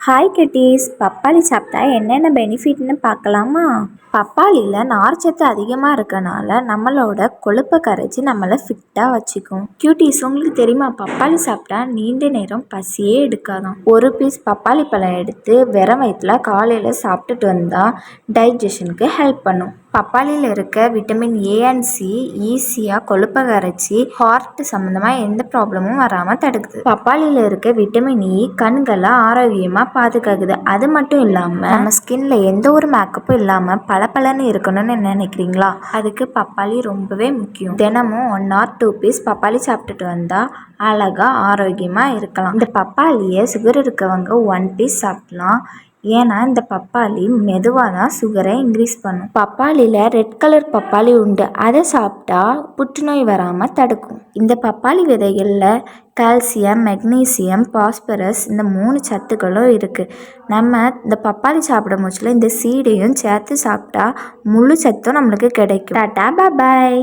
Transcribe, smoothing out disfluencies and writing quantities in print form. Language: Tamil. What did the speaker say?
ஹாய் கிட்டீஸ், பப்பாளி சாப்பிட்டா என்னென்ன பெனிஃபிட்னு பார்க்கலாமா? பப்பாளியில் நார்ச்சத்து அதிகமாக இருக்கனால நம்மளோட கொழுப்பை கரைச்சி நம்மளை ஃபிட்டாக வச்சுக்கும். கியூட்டீஸ், உங்களுக்கு தெரியுமா பப்பாளி சாப்பிட்டா நீண்ட நேரம் பசியே எடுக்காதான். ஒரு பீஸ் பப்பாளி பழம் எடுத்து வெறும் வயிற்றுல காலையில் சாப்பிட்டுட்டு வந்தால் டைஜஷனுக்கு ஹெல்ப் பண்ணும். பப்பாளியில் இருக்க விட்டமின் ஏ அண்ட் சி ஈஸியாக கொழுப்பை கரைச்சி ஹார்ட் சம்மந்தமாக எந்த ப்ராப்ளமும் வராமல் தடுக்குது. பப்பாளியில் இருக்க விட்டமின் இ கண்களை ஆரோக்கியமாக பாதுகாக்குது. அது மட்டும் இல்லாமல் நம்ம ஸ்கின்ல எந்த ஒரு மேக்கப்பும் இல்லாமல் பளபளன்னு இருக்கணும்னு நினைக்கிறீங்களா? அதுக்கு பப்பாளி ரொம்பவே முக்கியம். தினமும் 1 or 2 பீஸ் பப்பாளி சாப்பிட்டுட்டு வந்தால் அழகாக ஆரோக்கியமாக இருக்கலாம். இந்த பப்பாளியை சுகர் இருக்கவங்க 1 பீஸ் சாப்பிடலாம். ஏன்னா இந்த பப்பாளி மெதுவாக தான் சுகரை இன்க்ரீஸ் பண்ணும். பப்பாளியில் ரெட் கலர் பப்பாளி உண்டு. அதை சாப்பிட்டா புற்றுநோய் வராமல் தடுக்கும். இந்த பப்பாளி விதைகளில் கால்சியம், மெக்னீசியம், பாஸ்பரஸ் இந்த 3 சத்துக்களும் இருக்குது. நம்ம இந்த பப்பாளி சாப்பிடும் போச்சுல இந்த சீடையும் சேர்த்து சாப்பிட்டா முழு சத்தும் நம்மளுக்கு கிடைக்கும். டாடா, பாய்.